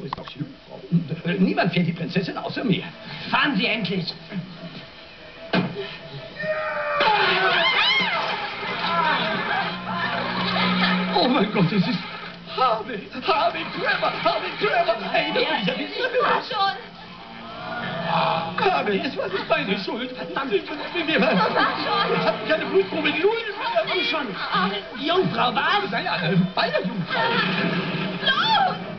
Jungfrau ist doch Jungfrau. Niemand fährt die Prinzessin außer mir. Fahren Sie endlich! Oh mein Gott, es ist Harvey Trevor. Hey, das ist ja nicht so. Fahr schon! Harvey, es war nicht meine Schuld. Verdammt, Fahr schon! wir hatten keine Blutprobe, null. Komm schon! Jungfrau, was? Naja, beide Jungfrauen. Los!